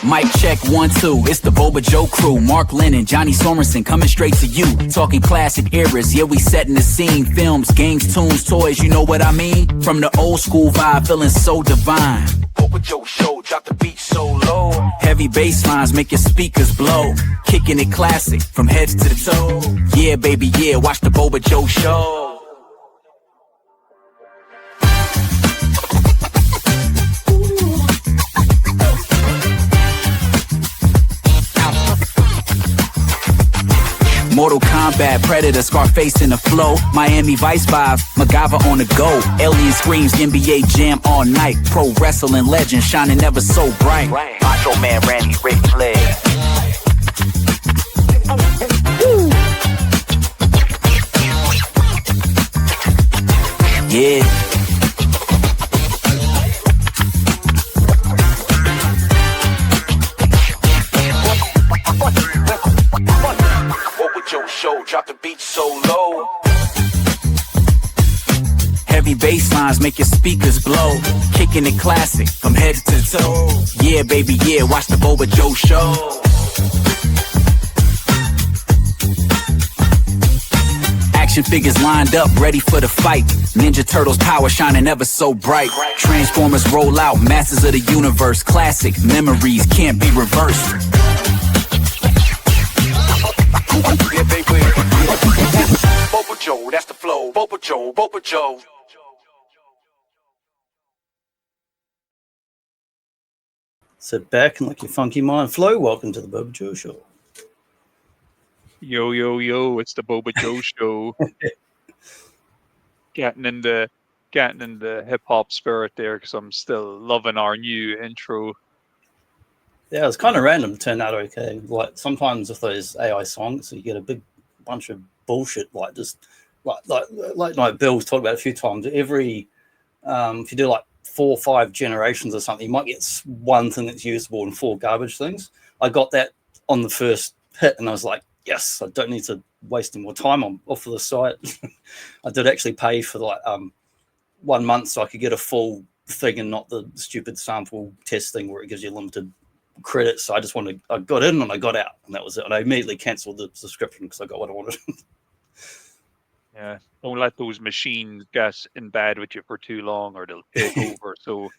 Mic check 1 2, it's the Boba Joe crew. Mark Lennon, Johnny Sorensen coming straight to you. Talking classic eras, yeah we setting the scene. Films, games, tunes, toys, you know what I mean? From the old school vibe, feeling so divine. Boba Joe show, drop the beat so low. Heavy bass lines make your speakers blow. Kicking it classic, from heads to the toe. Yeah baby, yeah, watch the Boba Joe show. Mortal Kombat, Predator, Scarface in the flow. Miami Vice vibe, MacGyver on the go. Alien screams, NBA jam all night. Pro wrestling legend, shining ever so bright. Macho Man Randy Ric Flair. Yeah. Show, drop the beat so low. Heavy bass lines make your speakers blow. Kicking it classic from head to toe. Yeah baby, yeah, watch the Boba Joe show. Action figures lined up, ready for the fight. Ninja Turtles power shining ever so bright. Transformers roll out, masters of the universe. Classic memories can't be reversed. Yeah, baby. Boba Joe, that's the flow. Boba Joe, Boba Joe. Sit back and let your funky mind flow. Welcome to the Boba Joe Show. Yo, yo, yo, it's the Boba Joe Show. getting in the hip-hop spirit there because I'm still loving our new intro. Yeah, it's kind of random. Turned out okay. Like sometimes with those AI songs, you get a big bunch of bullshit. Like just like Bill's talked about a few times. Every if you do like 4 or 5 generations or something, you might get one thing that's usable and 4 garbage things. I got that on the first hit, and I was like, yes, I don't need to waste any more time. I'm off of the site. I did actually pay for like 1 month so I could get a full thing and not the stupid sample test thing where it gives you limited credits. So I got in and I got out, and that was it. And I immediately cancelled the subscription because I got what I wanted. Yeah, don't let those machines get in bed with you for too long or they'll take over. So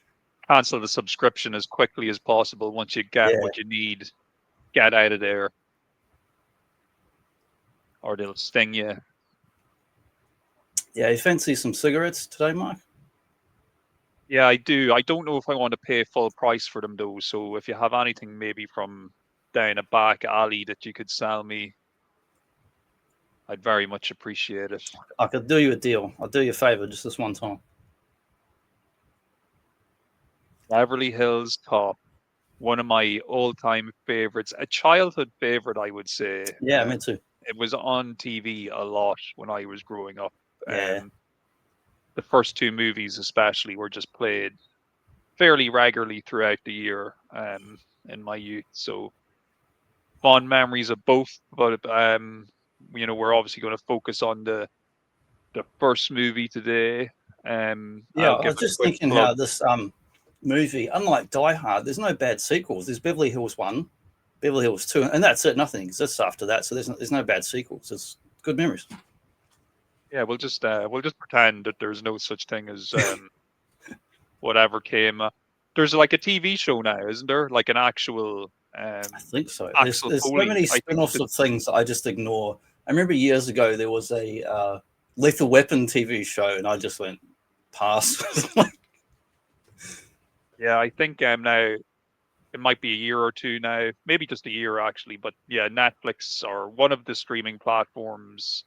cancel the subscription as quickly as possible. Once you get what you need, get out of there, or they'll sting you. Yeah, you fancy some cigarettes today, Mike? Yeah, I do. I don't know if I want to pay full price for them though. So if you have anything maybe from down a back alley that you could sell me, I'd very much appreciate it. I could do you a deal. I'll do you a favor just this one time. Beverly Hills Cop, one of my all-time favorites, a childhood favorite, I would say. Yeah, me too. It was on TV a lot when I was growing up. Yeah. The first 2 movies especially were just played fairly regularly throughout the year in my youth. So fond memories of both, but we're obviously going to focus on the first movie today. I was just thinking how this movie, unlike Die Hard, there's no bad sequels. There's Beverly Hills 1, Beverly Hills 2, and that's it. Nothing exists after that. So there's no bad sequels. It's good memories. Yeah, we'll just pretend that there's no such thing as whatever came. There's like a TV show now, isn't there? Like an actual. I think so. There's so many spin-offs of things that I just ignore. I remember years ago there was a Lethal Weapon TV show, and I just went pass. Yeah, I think now it might be a year or 2 now, maybe just a year actually. But yeah, Netflix or one of the streaming platforms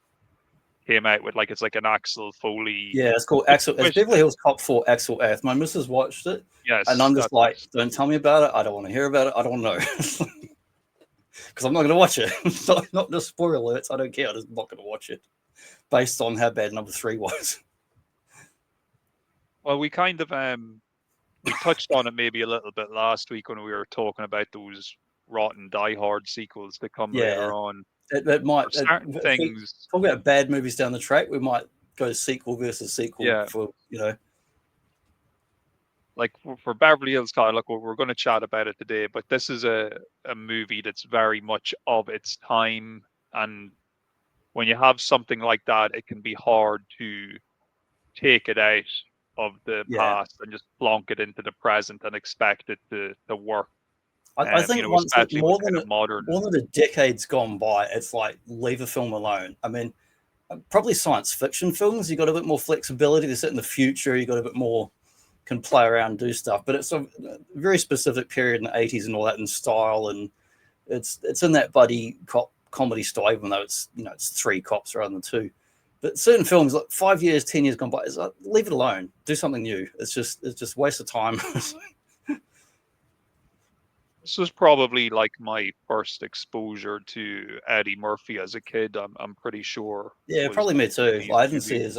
came out with it's like an Axel Foley. Yeah, it's called Axel. It's Beverly Hills Cop 4 Axel F. My missus watched it. Yes. And I'm just like, don't tell me about it. I don't want to hear about it. I don't know. Because I'm not going to watch it. Not just spoiler alerts. I don't care. I'm just not going to watch it based on how bad number 3 was. Well, we kind of we touched on it maybe a little bit last week when we were talking about those rotten Die Hard sequels that come later on. It might certain things. Talk about bad movies down the track. We might go sequel versus sequel for like for Beverly Hills Cop, look, we're going to chat about it today, but this is a movie that's very much of its time, and when you have something like that, it can be hard to take it out of the Yeah. past and just plonk it into the present and expect it to work. I think once it, especially with kind of modern. more than a decade's gone by, it's like leave a film alone. I mean, probably science fiction films, you got a bit more flexibility. They're set in the future. You got a bit more, can play around and do stuff. But it's a very specific period in the 80s and all that in style, and it's in that buddy cop comedy style, even though it's it's 3 cops rather than 2. But certain films, like 5 years, 10 years gone by, it's like, leave it alone. Do something new. It's just waste of time. This was probably like my first exposure to Eddie Murphy as a kid. I'm pretty sure. Yeah, probably me too. I didn't see his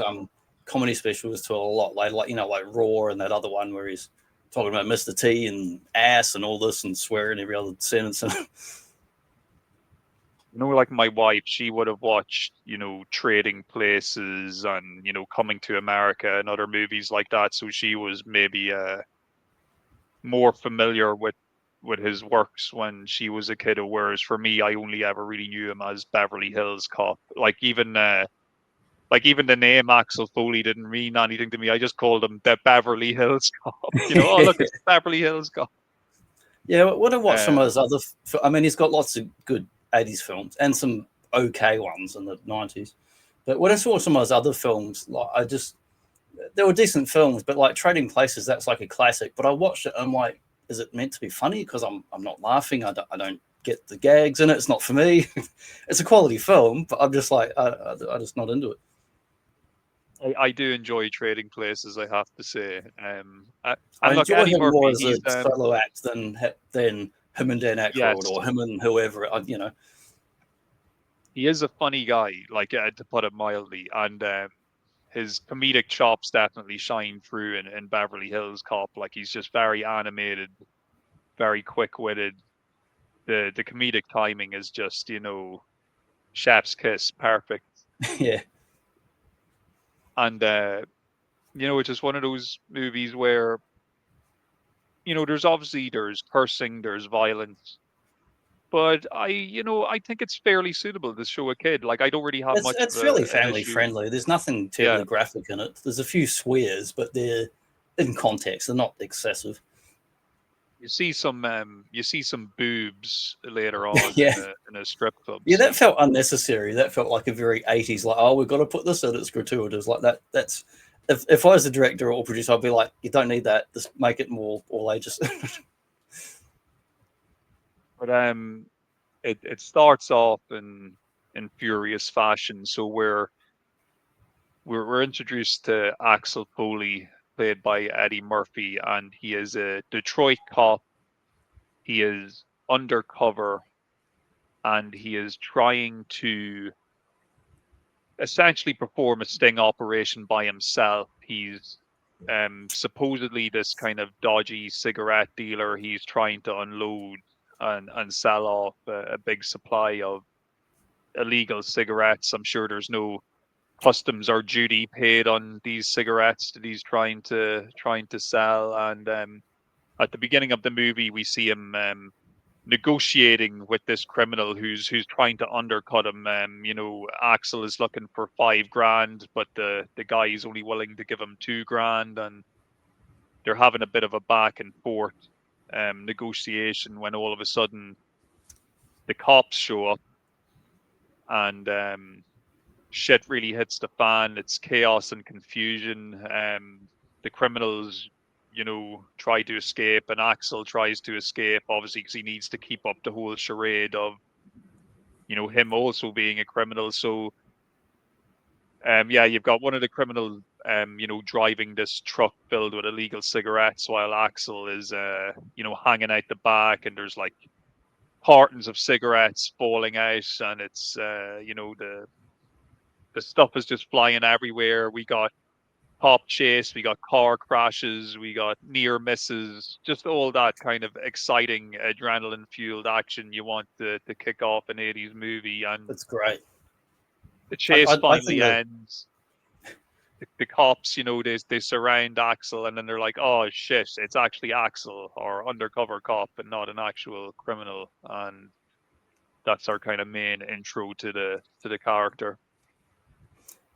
comedy specials till a lot later, like Raw and that other one where he's talking about Mr. T and ass and all this and swearing every other sentence. Like my wife, she would have watched, Trading Places and, Coming to America and other movies like that. So she was maybe more familiar with his works when she was a kid, whereas for me, I only ever really knew him as Beverly Hills Cop. Like even the name Axel Foley didn't mean anything to me. I just called him the Beverly Hills Cop. Oh look, it's Beverly Hills Cop. Yeah, when I watch some of his other, I mean, he's got lots of good 80s films and some okay ones in the 90s. But when I saw some of his other films, like they were decent films, but like Trading Places, that's like a classic. But I watched it and I'm like, is it meant to be funny? Because I'm not laughing. I don't get the gags in it. It's not for me. It's a quality film, but I'm just like, I'm just not into it. I do enjoy Trading Places, I have to say. I enjoy Eddie him Murphy, more as a solo act than him and Dan Aykroyd, yes, or him and whoever. He is a funny guy, like to put it mildly, and his comedic chops definitely shine through in Beverly Hills Cop. Like he's just very animated, very quick-witted. The comedic timing is just, chef's kiss, perfect. Yeah. And it's just one of those movies where, there's cursing, there's violence, but I think it's fairly suitable to show a kid. Like I don't really have much. It's fairly family friendly. There's nothing terribly graphic in it. There's a few swears, but they're in context. They're not excessive. You see some boobs later on in a strip club. Yeah, that felt unnecessary. That felt like a very 80s, like, oh, we've got to put this in, it's gratuitous. Like that's if I was the director or producer, I'd be like, you don't need that. Just make it more all ages. But it starts off in furious fashion. So we're introduced to Axel Foley, played by Eddie Murphy, and he is a Detroit cop. He is undercover, and he is trying to essentially perform a sting operation by himself. He's supposedly this kind of dodgy cigarette dealer. He's trying to unload and sell off a big supply of illegal cigarettes. I'm sure there's no customs or duty paid on these cigarettes that he's trying to sell. And at the beginning of the movie, we see him negotiating with this criminal who's trying to undercut him. Axel is looking for $5,000, but the guy is only willing to give him $2,000, and they're having a bit of a back and forth negotiation when all of a sudden the cops show up, and shit really hits the fan. It's chaos and confusion. The criminals, try to escape, and Axel tries to escape, obviously, because he needs to keep up the whole charade of, him also being a criminal. So, you've got one of the criminals, driving this truck filled with illegal cigarettes, while Axel is, hanging out the back, and there's like cartons of cigarettes falling out, and it's, the stuff is just flying everywhere. We got cop chase, we got car crashes, we got near misses, just all that kind of exciting adrenaline fueled action you want to kick off an 80s movie. And that's great. The chase finally ends. the cops, you know, they surround Axel, and then they're like, "Oh shit, it's actually Axel, or undercover cop, and not an actual criminal." And that's our kind of main intro to the character.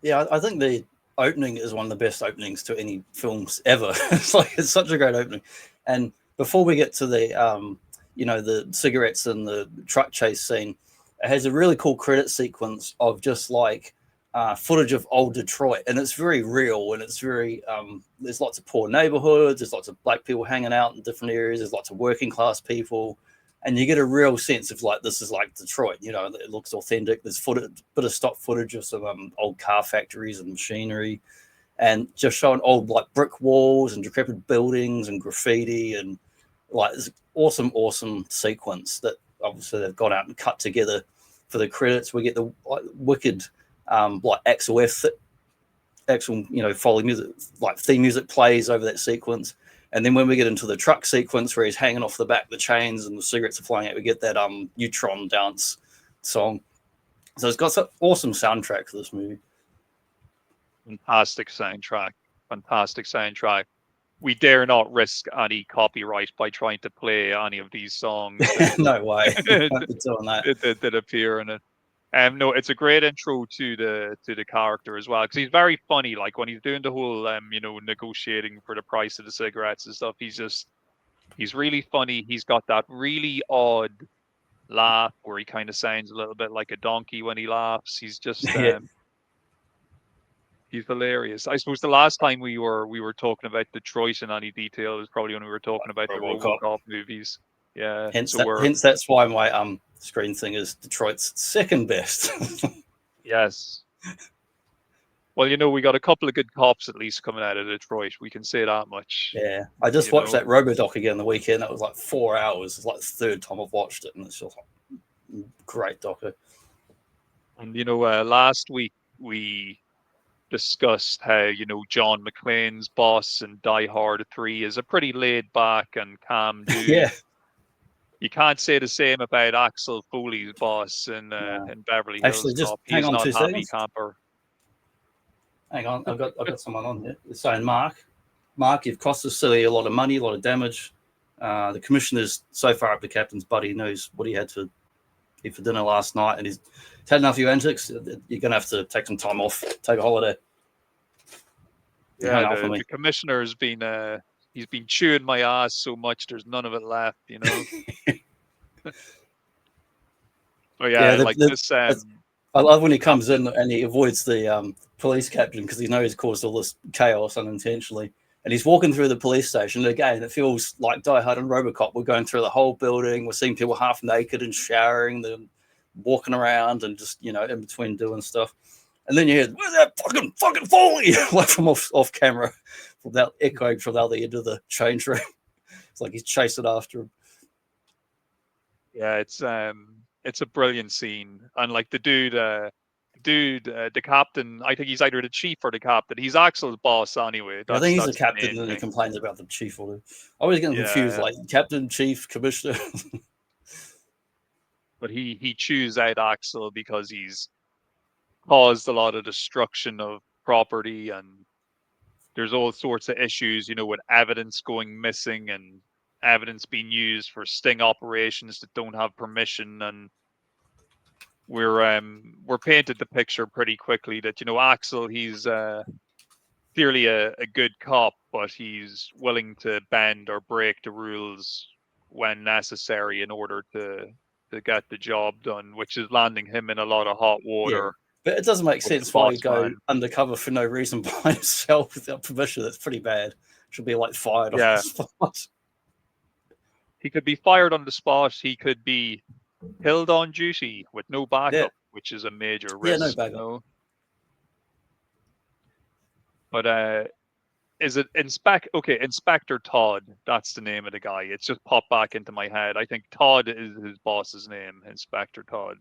Yeah, I think the opening is one of the best openings to any films ever. It's such a great opening. And before we get to the you know, the cigarettes and the truck chase scene, it has a really cool credit sequence of just like footage of old Detroit, and it's very real, and it's very there's lots of poor neighborhoods, there's lots of black people hanging out in different areas, there's lots of working class people, and you get a real sense of like this is like Detroit, you know, it looks authentic. There's bit of stock footage of some old car factories and machinery, and just showing old like brick walls and decrepit buildings and graffiti, and like this awesome sequence that obviously they've got out and cut together for the credits. We get the wicked like actual you know Foley music, like theme music plays over that sequence. And then when we get into the truck sequence where he's hanging off the back of the chains and the cigarettes are flying out, we get that Neutron dance song. So it's got some awesome soundtrack for this movie. Fantastic soundtrack. We dare not risk any copyright by trying to play any of these songs. No way. Doing that. That appear in it. No, it's a great intro to the character as well, because he's very funny. Like when he's doing the whole you know, negotiating for the price of the cigarettes and stuff, he's really funny. He's got that really odd laugh where he kind of sounds a little bit like a donkey when he laughs. He's just he's hilarious. I suppose the last time we were talking about Detroit in any detail is probably when we were talking about the RoboCop movies. Yeah. Hence that's why my screen thing is Detroit's second best. Yes. Well, you know, we got a couple of good cops at least coming out of Detroit. We can say that much. Yeah. I just watched that RoboDoc again the weekend. That was like 4 hours. It's like the third time I've watched it, and it's just like great doco. And you know, last week we discussed how, you know, John McClane's boss in Die Hard 3 is a pretty laid back and calm dude. Yeah. You can't say the same about Axel Foley's boss in Beverly Hills. Actually, just he's hang on not 2 happy seconds. camper. Hang on, I've got someone on here. It's saying, Mark, you've cost the city a lot of money, a lot of damage. The commissioner's so far up the captain's butt, he knows what he had to eat for dinner last night, and he's had enough of your antics. You're going to have to take some time off, take a holiday. Yeah, the commissioner's been he's been chewing my ass so much there's none of it left, you know. Oh yeah, like this. I love when he comes in and he avoids the police captain because he knows he's caused all this chaos unintentionally. And he's walking through the police station. And again, it feels like Die Hard and RoboCop. We're going through the whole building. We're seeing people half naked and showering, them walking around and just, you know, in between doing stuff. And then you hear, "Where's that fucking Foley?" like from off camera, without echoing from the other end of the change room. It's like he's chasing after him. Yeah, it's a brilliant scene, and like the the captain, I think he's either the chief or the captain. He's Axel's boss anyway. I think he's the captain, and he complains about the chief. I always get confused, like captain, chief, commissioner. But he chews out Axel because he's caused a lot of destruction of property, and there's all sorts of issues, you know, with evidence going missing and evidence being used for sting operations that don't have permission. And we're painted the picture pretty quickly that, you know, Axel, he's clearly a good cop, but he's willing to bend or break the rules when necessary in order to get the job done, which is landing him in a lot of hot water. But it doesn't make sense why you go undercover for no reason by himself without permission. That's pretty bad. Should be like fired on the spot. He could be fired on the spot. He could be killed on duty with no backup, which is a major risk. Yeah, no backup. You know? But is it Inspector Todd? That's the name of the guy. It's just popped back into my head. I think Todd is his boss's name, Inspector Todd.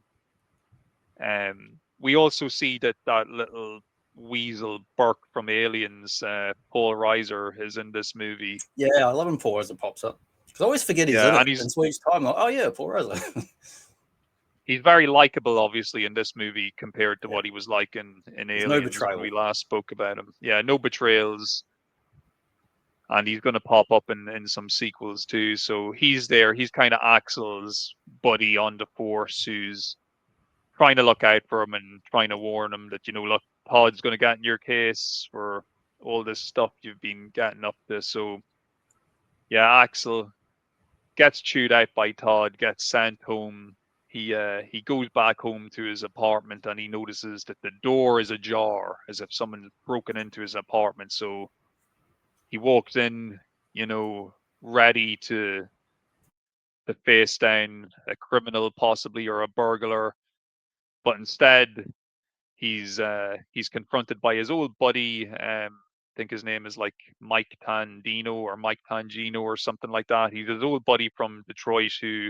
We also see that little weasel Burke from Aliens, Paul Reiser, is in this movie. Yeah, I love him. Paul Reiser pops up because I always forget he's in it. And so each time, like, oh yeah, Paul Reiser. he's very likable, obviously, in this movie compared to Yeah. what he was like in There's no Aliens when betrayal. we last spoke about him. Yeah, no betrayals. And he's going to pop up in some sequels too. So he's there. He's kind of Axel's buddy on the Force, who's trying to look out for him and trying to warn him that, look, Todd's going to get in your case for all this stuff you've been getting up to. So, yeah, Axel gets chewed out by Todd, gets sent home. He goes back home to his apartment and he notices that the door is ajar, as if someone broken into his apartment. So he walks in, ready to face down a criminal, possibly, or a burglar. But instead, he's confronted by his old buddy. I think his name is like Mike Tandino or Mike Tangino or something like that. He's his old buddy from Detroit who,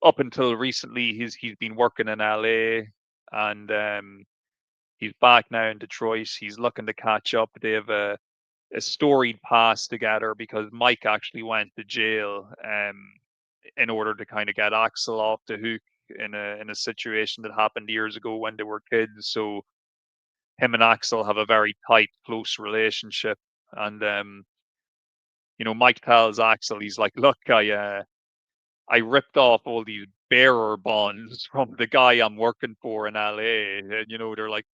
up until recently, he's been working in LA, and he's back now in Detroit. He's looking to catch up. They have a storied past together because Mike actually went to jail in order to kind of get Axel off the hook in a situation that happened years ago when they were kids. So him and Axel have a very tight, close relationship. And Mike tells Axel, he's like, "Look, I ripped off all these bearer bonds from the guy I'm working for in LA. And, they're like,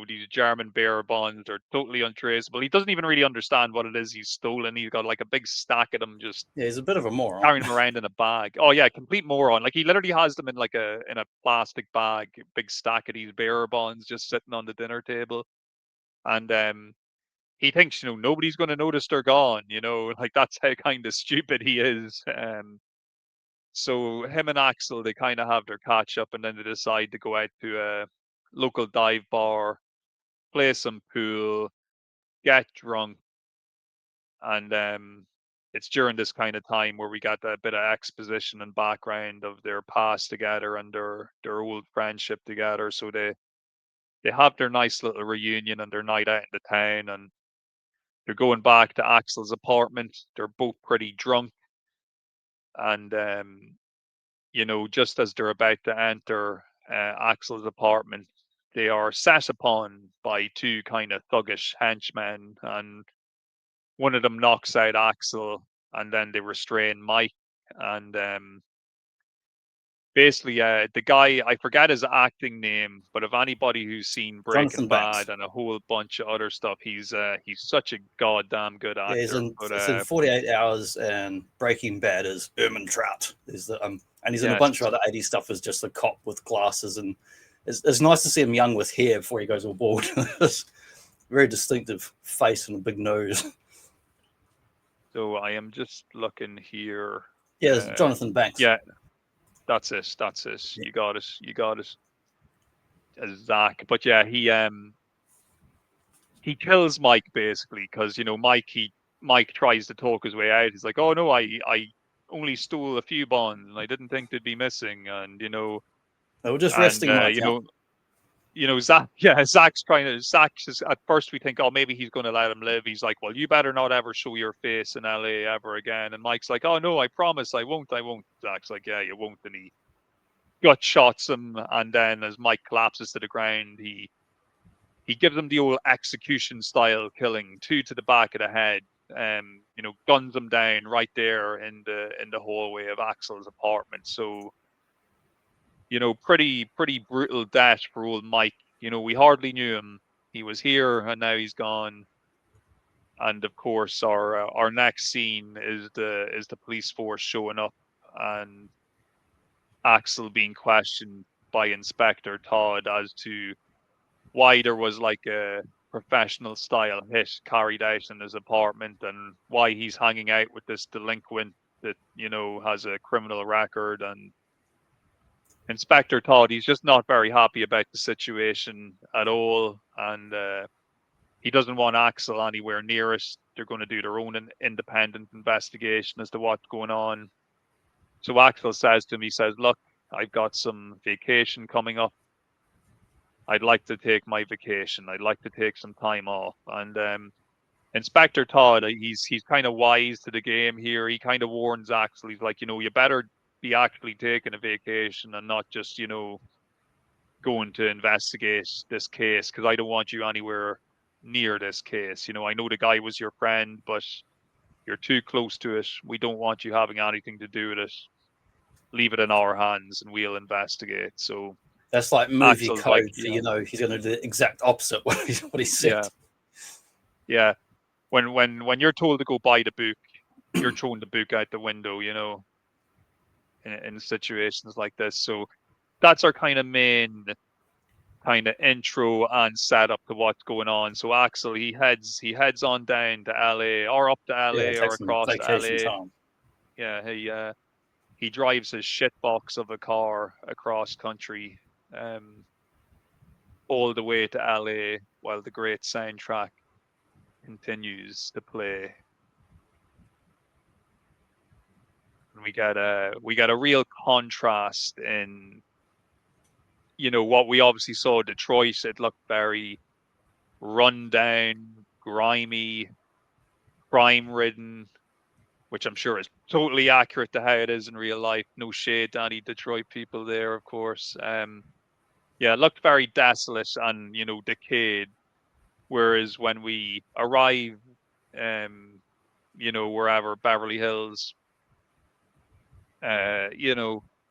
these German bearer bonds are totally untraceable." He doesn't even really understand what it is he's stolen. He's got like a big stack of them, just Yeah, he's a bit of a moron. carrying them around in a bag. Oh yeah, complete moron. Like he literally has them in like a plastic bag, big stack of these bearer bonds just sitting on the dinner table. And he thinks, nobody's going to notice they're gone. Like that's how kind of stupid he is. So him and Axel, they kind of have their catch up, and then they decide to go out to a local dive bar, play some pool, get drunk, and it's during this kind of time where we got a bit of exposition and background of their past together and their old friendship together. So they have their nice little reunion and their night out in the town, and they're going back to Axel's apartment. They're both pretty drunk, and just as they're about to enter Axel's apartment, they are set upon by two kind of thuggish henchmen, and one of them knocks out Axel, and then they restrain Mike. And basically, the guy, I forget his acting name, but if anybody who's seen Breaking Jonathan Banks. Bad and a whole bunch of other stuff, he's such a goddamn good actor. Yeah, he's in 48 Hours and Breaking Bad as Trout. Is the and he's in a bunch of other 80s stuff as just a cop with glasses, and it's nice to see him young with hair before he goes all bald. Very distinctive face and a big nose. So I am just looking here. Yeah, it's Jonathan Banks. Yeah, that's it. You got it. Zach. But yeah, he kills Mike basically because Mike tries to talk his way out. He's like, "Oh no, I only stole a few bonds and I didn't think they'd be missing." And they were just resting Mike out. Zach's at first we think, oh, maybe he's going to let him live. He's like, "Well, you better not ever show your face in LA ever again." And Mike's like, "Oh no, I promise I won't. Zach's like, "Yeah, you won't." And he gut shots him, and then as Mike collapses to the ground, he gives him the old execution style killing, 2 to the back of the head, guns him down right there in the hallway of Axel's apartment. So pretty brutal death for old Mike. We hardly knew him. He was here and now he's gone. And of course, our next scene is the police force showing up and Axel being questioned by Inspector Todd as to why there was like a professional style hit carried out in his apartment and why he's hanging out with this delinquent that has a criminal record. And Inspector Todd, he's just not very happy about the situation at all, and he doesn't want Axel anywhere near it. They're going to do their own independent investigation as to what's going on. So Axel says to him, he says, "Look, I've got some vacation coming up. I'd like to take my vacation. I'd like to take some time off." And Inspector Todd, he's kind of wise to the game here. He kind of warns Axel. He's like, you better be actually taking a vacation and not just, going to investigate this case, because I don't want you anywhere near this case. I know the guy was your friend, but you're too close to it. We don't want you having anything to do with it. Leave it in our hands and we'll investigate. So that's like movie Axel's code like, for, he's going to do the exact opposite what he said. Yeah. When you're told to go buy the book, you're throwing the book out the window, in situations like this. So that's our kind of main kind of intro and setup to what's going on. So Axel, he heads on down to LA, or up to LA, or across to LA. Time. Yeah, he drives his shitbox of a car across country, all the way to LA, while the great soundtrack continues to play. And we got a real contrast in, what we obviously saw in Detroit. It looked very run down, grimy, crime ridden, which I'm sure is totally accurate to how it is in real life. No shade to any Detroit people there, of course. It looked very desolate and, decayed. Whereas when we arrive, wherever, Beverly Hills,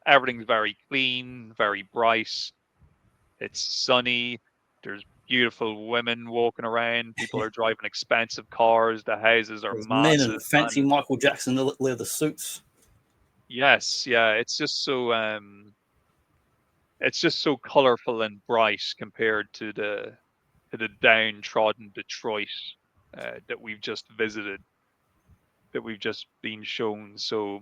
everything's very clean, very bright. It's sunny. There's beautiful women walking around. People are driving expensive cars. The houses are massive. Men in fancy Michael Jackson leather suits. Yes, yeah. It's just so colorful and bright compared to the downtrodden Detroit that we've just visited, that we've just been shown. So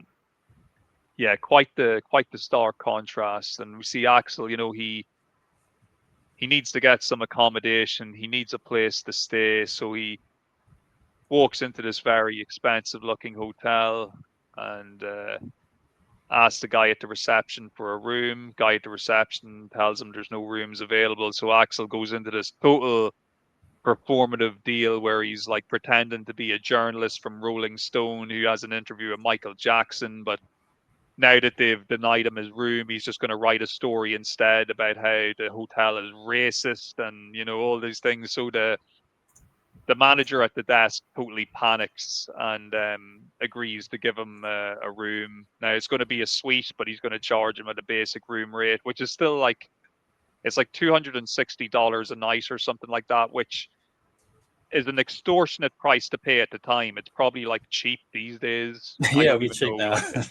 yeah, quite the stark contrast. And we see Axel, he needs to get some accommodation. He needs a place to stay. So he walks into this very expensive looking hotel and asks the guy at the reception for a room. Guy at the reception tells him there's no rooms available. So Axel goes into this total performative deal where he's like pretending to be a journalist from Rolling Stone who has an interview with Michael Jackson, but now that they've denied him his room, he's just going to write a story instead about how the hotel is racist and, all these things. So the manager at the desk totally panics and agrees to give him a room. Now it's going to be a suite, but he's going to charge him at a basic room rate, which is still it's like $260 a night or something like that, which is an extortionate price to pay at the time. It's probably like cheap these days. Yeah, it'll be cheap now. It's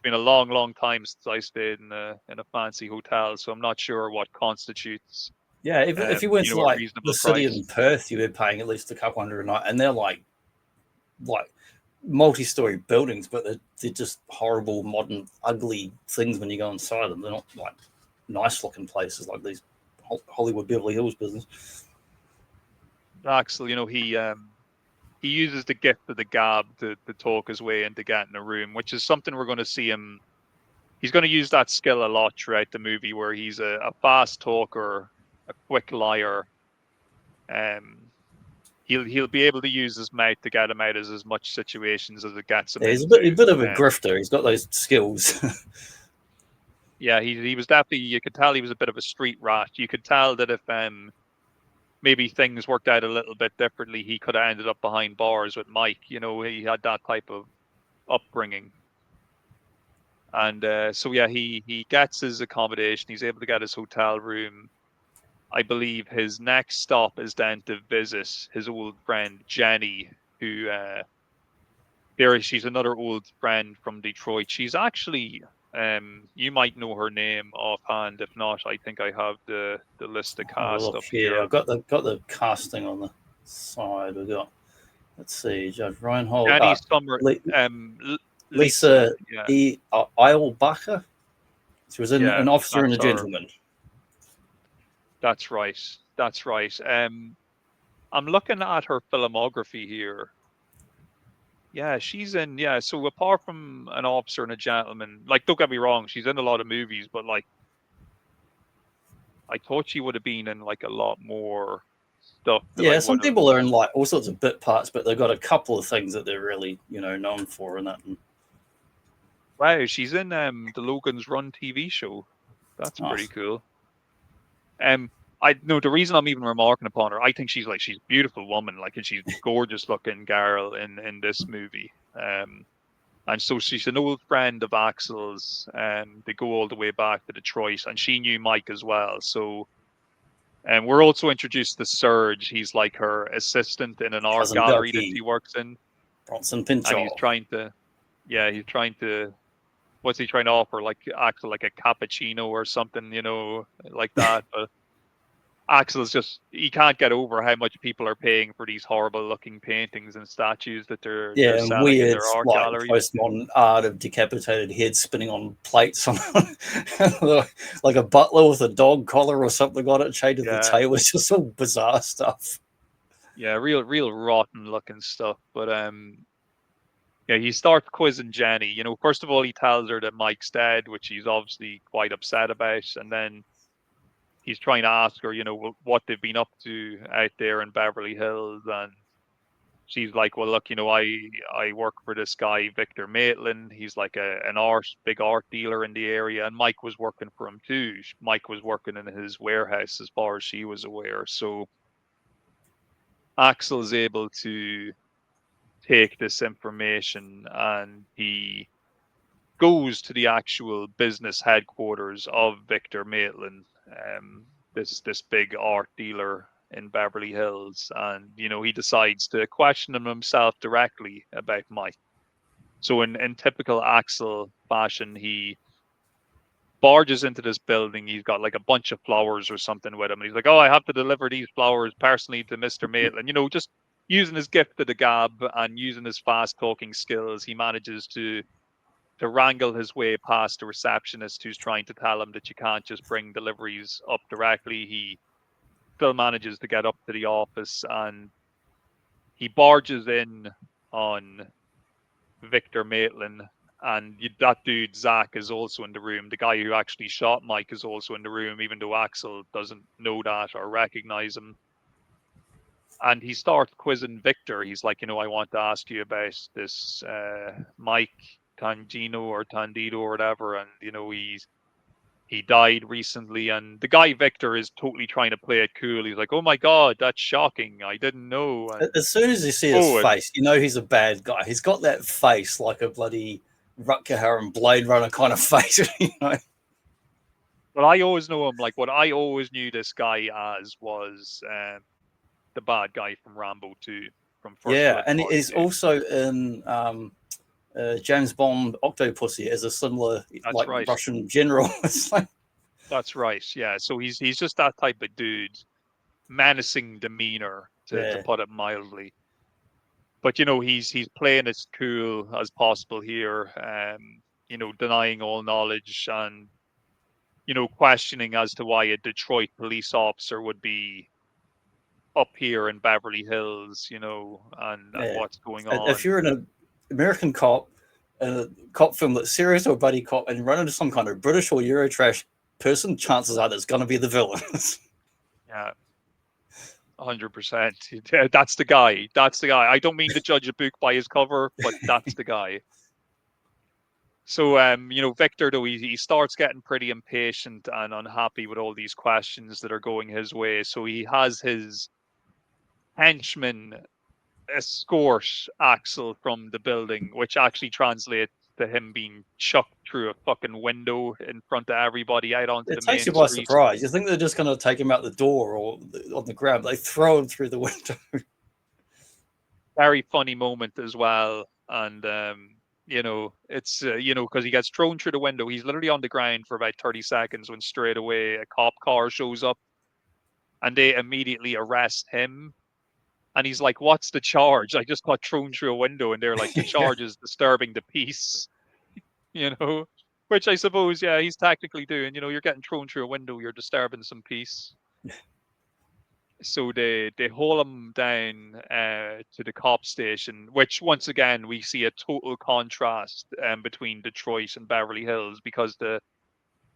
been a long time since I stayed in a fancy hotel, so I'm not sure what constitutes. Yeah, if you went to like the city of Perth, you'd be paying at least a couple $100 a night, and they're like multi-story buildings, but they're just horrible, modern, ugly things when you go inside them. They're not like nice-looking places like these Hollywood Beverly Hills business. Axel, he uses the gift of the gab to talk his way into getting a room, which is something we're going to see him. He's going to use that skill a lot throughout the movie, where he's a fast talker, a quick liar. He'll be able to use his mouth to get him out of as much situations as it gets him. Yeah, he's a bit of a grifter. He's got those skills. Yeah, he was definitely. You could tell he was a bit of a street rat. You could tell that if maybe things worked out a little bit differently, he could have ended up behind bars with Mike. He had that type of upbringing. And so yeah, he gets his accommodation. He's able to get his hotel room. I believe his next stop is then to visit his old friend Jenny, who she's another old friend from Detroit. She's actually you might know her name offhand. If not, I think I have the list of cast up here. Yeah, I've got the casting on the side. We've got, let's see, Judge Reinhold, Jenny Summer, Lisa yeah. Eilbacher. She was in An Officer and a Gentleman. That's right. I'm looking at her filmography here. Yeah, she's in. Yeah, so apart from An Officer and a Gentleman, like, don't get me wrong, she's in a lot of movies, but like, I thought she would have been in like a lot more stuff. Yeah, some people are in like all sorts of bit parts, but they've got a couple of things that they're really, known for in that. Wow, she's in the Logan's Run TV show. That's pretty Nice. cool. I know the reason I'm even remarking upon her. I think she's a beautiful woman, and she's gorgeous looking girl in this movie. And so she's an old friend of Axel's. They go all the way back to Detroit, and she knew Mike as well. So, we're also introduced to Serge. He's like her assistant in an art Cousin gallery that Belky. she works in, Bronson and Pinchot. he's trying to. What's he trying to offer? Axel, like a cappuccino or something, like that. But Axel's he can't get over how much people are paying for these horrible looking paintings and statues that they're and selling in weird, their art like galleries. postmodern art of decapitated heads spinning on plates on like a butler with a dog collar or something on it chained to the table. It's just all bizarre stuff. Yeah, real rotten looking stuff. But yeah, he starts quizzing Jenny. First of all, he tells her that Mike's dead, which he's obviously quite upset about, and then he's trying to ask her, what they've been up to out there in Beverly Hills, and she's like, well, look, I work for this guy, Victor Maitland. He's like an big art dealer in the area, and Mike was working for him too. Mike was working in his warehouse as far as she was aware. So Axel's able to take this information, and he goes to the actual business headquarters of Victor Maitland, this big art dealer in Beverly Hills, and he decides to question him himself directly about Mike. So in typical Axel fashion, he barges into this building. He's got like a bunch of flowers or something with him, and he's like, "Oh, I have to deliver these flowers personally to Mr. Maitland." Just using his gift of the gab and using his fast talking skills, he manages to wrangle his way past the receptionist who's trying to tell him that you can't just bring deliveries up directly. He still manages to get up to the office, and he barges in on Victor Maitland, and that dude Zach is also in the room. The guy who actually shot Mike is also in the room, even though Axel doesn't know that or recognize him. And he starts quizzing Victor. He's like, I want to ask you about this Mike Tangino or Tandito or whatever, and he died recently, and the guy Victor is totally trying to play it cool. He's like, "Oh my god, that's shocking! I didn't know." And as soon as you see his face, he's a bad guy. He's got that face like a bloody Rutger Hauer and Blade Runner kind of face. But I always know him, like what I always knew this guy as was the bad guy from Rambo 2. From First Blood and Part he's 2. also in James Bond Octopussy as a similar right. Russian general. That's right. Yeah. So he's just that type of dude, menacing demeanor to put it mildly. But he's playing as cool as possible here. Denying all knowledge and questioning as to why a Detroit police officer would be up here in Beverly Hills, and what's going on. If you're an American cop, a cop film that's serious or buddy cop, and run into some kind of British or Eurotrash person, chances are that's going to be the villain. Yeah, 100%. That's the guy. I don't mean to judge a book by his cover, but that's the guy. So, Victor, though, he starts getting pretty impatient and unhappy with all these questions that are going his way. So he has his henchman escort Axel from the building, which actually translates to him being chucked through a fucking window in front of everybody out onto the main street. It takes you by surprise. You think they're just going to take him out the door or on the ground. They throw him through the window. Very funny moment as well. And, it's, because he gets thrown through the window. He's literally on the ground for about 30 seconds when straight away a cop car shows up and they immediately arrest him. And he's like, "What's the charge? I just got thrown through a window." And they're like, "The charge is disturbing the peace," which I suppose, he's technically doing. You're getting thrown through a window, you're disturbing some peace. So they haul him down to the cop station, which once again we see a total contrast between Detroit and Beverly Hills, because the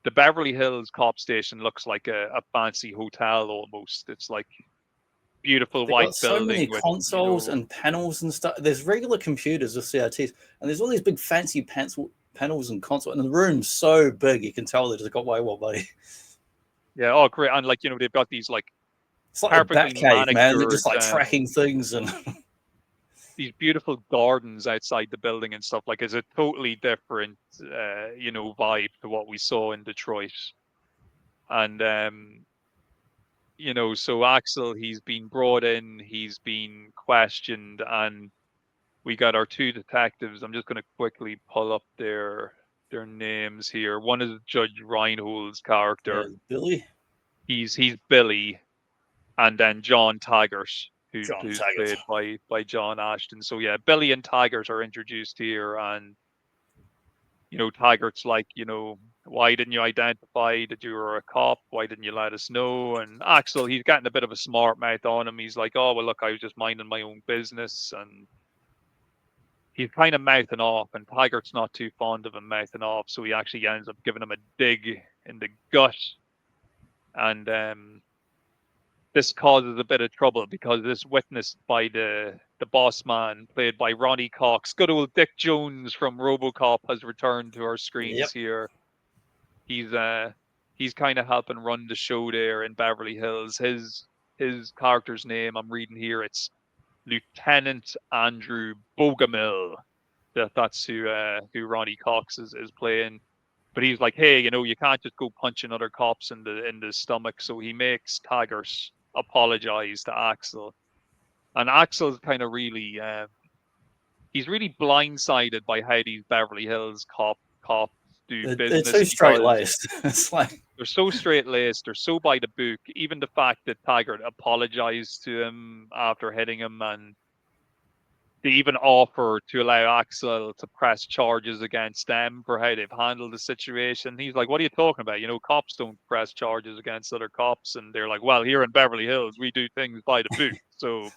Beverly Hills cop station looks like a fancy hotel almost. It's like beautiful white building. So many consoles and panels and stuff. There's regular computers with CRTs, and there's all these big fancy panels and console, and the room's so big you can tell they just got way more money. Yeah, oh great. And like, you know, they've got these like It's like a perfectly Batcave, man. They're manicured just like tracking things and these beautiful gardens outside the building and stuff. Like, it's a totally different you know, vibe to what we saw in Detroit. And you know, so Axel, he's been brought in, he's been questioned, and we got our two detectives. I'm just going to quickly pull up their names here. One is Judge Reinhold's character. Billy. He's Billy, and then John Taggart, who's Taggart. played by John Ashton. So yeah, Billy and Taggart are introduced here, and you know, Taggart's like, you know, why didn't you identify that you were a cop? Why didn't you let us know? And Axel, he's getting a bit of a smart mouth on him. He's like, oh, well, look, I was just minding my own business. And he's kind of mouthing off, and Taggart's not too fond of him mouthing off. So he actually ends up giving him a dig in the gut. And this causes a bit of trouble because this witnessed by the boss man, played by Ronnie Cox. Good old Dick Jones from RoboCop has returned to our screens here. He's kind of helping run the show there in Beverly Hills. His character's name, I'm reading here, it's Lieutenant Andrew Bogomil. That's who Ronnie Cox is playing. But he's like, hey, you know, you can't just go punching other cops in the stomach. So he makes Taggart apologize to Axel. And Axel's kind of really, he's really blindsided by how these Beverly Hills cops do business. They're so straight-laced. It's like they're so straight-laced. They're so by the book. Even the fact that Taggart apologized to him after hitting him, and they even offer to allow Axel to press charges against them for how they've handled the situation. He's like, what are you talking about? You know, cops don't press charges against other cops. And they're like, well, here in Beverly Hills, we do things by the book. So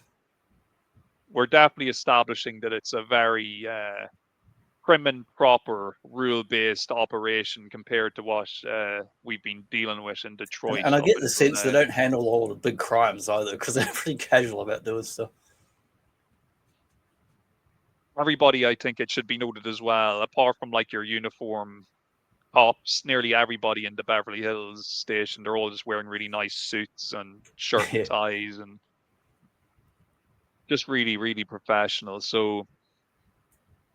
we're definitely establishing that it's a very prim and proper, rule-based operation compared to what we've been dealing with in Detroit. And I get the sense they don't handle all the big crimes either, because they're pretty casual about doing stuff. Everybody, I think it should be noted as well, apart from like your uniform cops, nearly everybody in the Beverly Hills station, they're all just wearing really nice suits and shirt and ties and just really, really professional. So,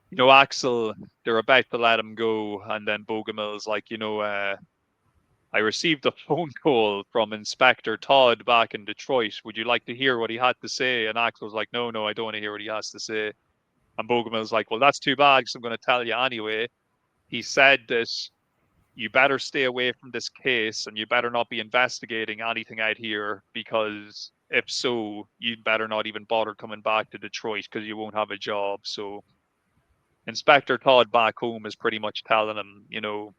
you know, Axel, they're about to let him go, and then Bogomil's like, you know, I received a phone call from Inspector Todd back in Detroit. Would you like to hear what he had to say? And Axel's like, no, I don't want to hear what he has to say. And Bogomil's like, well, that's too bad, because I'm going to tell you anyway. He said that you better stay away from this case, and you better not be investigating anything out here, because if so, you'd better not even bother coming back to Detroit, because you won't have a job. So Inspector Todd back home is pretty much telling him, you know,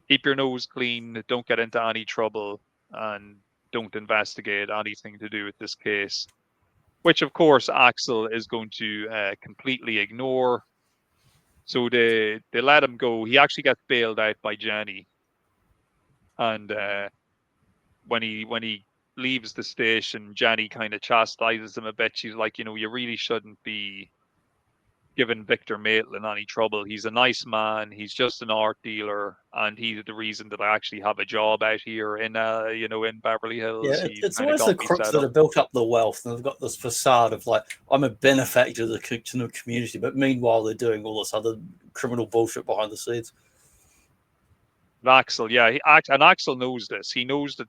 keep your nose clean, don't get into any trouble, and don't investigate anything to do with this case. Which, of course, Axel is going to completely ignore. So they let him go. He actually gets bailed out by Jenny. And when he leaves the station, Jenny kind of chastises him a bit. She's like, you know, you really shouldn't be giving Victor Maitland any trouble. He's a nice man. He's just an art dealer, and he's the reason that I actually have a job out here in you know, in Beverly Hills. Yeah, it's always the crooks that have built up the wealth, and they've got this facade of like, I'm a benefactor to the community, but meanwhile they're doing all this other criminal bullshit behind the scenes. Axel, yeah, and Axel knows this. He knows that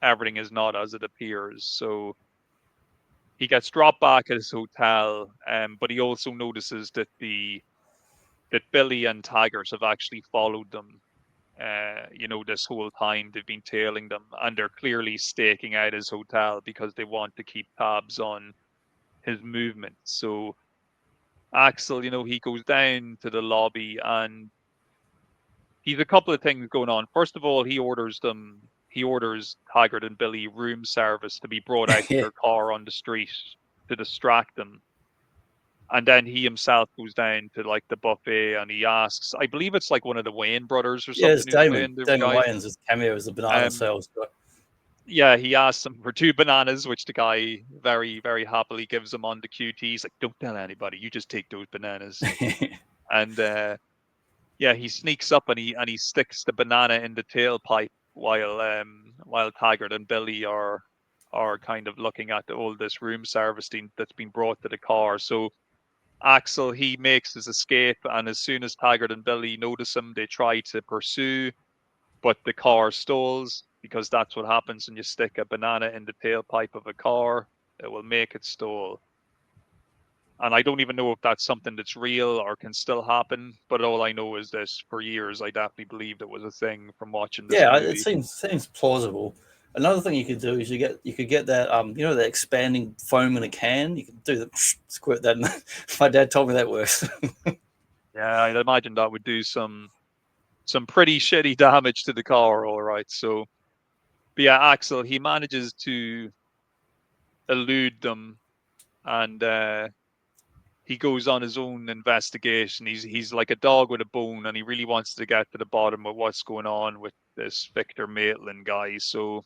everything is not as it appears. So he gets dropped back at his hotel, but he also notices that Billy and Taggart have actually followed them. You know, this whole time they've been tailing them, and they're clearly staking out his hotel because they want to keep tabs on his movement. So Axel, you know, he goes down to the lobby, and he's a couple of things going on. First of all, he orders Taggart and Billy room service to be brought out to their car on the street to distract them. And then he himself goes down to like the buffet, and he asks, I believe it's like one of the Wayne brothers or something. Yeah, it's Damon Wayans' his cameo as the banana sales guy. Yeah, he asks him for 2 bananas, which the guy very, very happily gives him on the QT. He's like, don't tell anybody, you just take those bananas. And yeah, he sneaks up and he sticks the banana in the tailpipe while Taggart and Billy are kind of looking at all this room service that's been brought to the car. So Axel, he makes his escape, and as soon as Taggart and Billy notice him, they try to pursue, but the car stalls, because that's what happens when you stick a banana in the tailpipe of a car. It will make it stall. And I don't even know if that's something that's real or can still happen, but all I know is this: for years, I definitely believed it was a thing from watching this Yeah, it movie. seems plausible. Another thing you could do is you could get that that expanding foam in a can. You could do the squirt that. My dad told me that works. Yeah, I'd imagine that would do some pretty shitty damage to the car, all right. So, but yeah, Axel, he manages to elude them, and he goes on his own investigation. He's like a dog with a bone, and he really wants to get to the bottom of what's going on with this Victor Maitland guy. So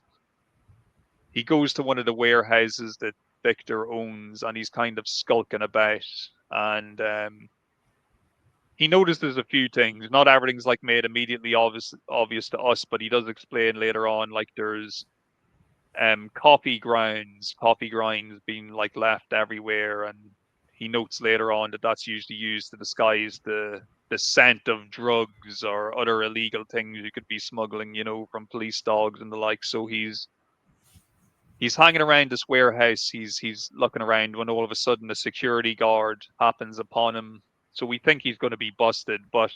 he goes to one of the warehouses that Victor owns, and he's kind of skulking about. And he notices a few things. Not everything's like made immediately obvious to us, but he does explain later on. Like there's coffee grinds being like left everywhere, and he notes later on that that's usually used to disguise the scent of drugs or other illegal things you could be smuggling, from police dogs and the like. So he's hanging around this warehouse. He's looking around when all of a sudden a security guard happens upon him. So we think he's going to be busted, but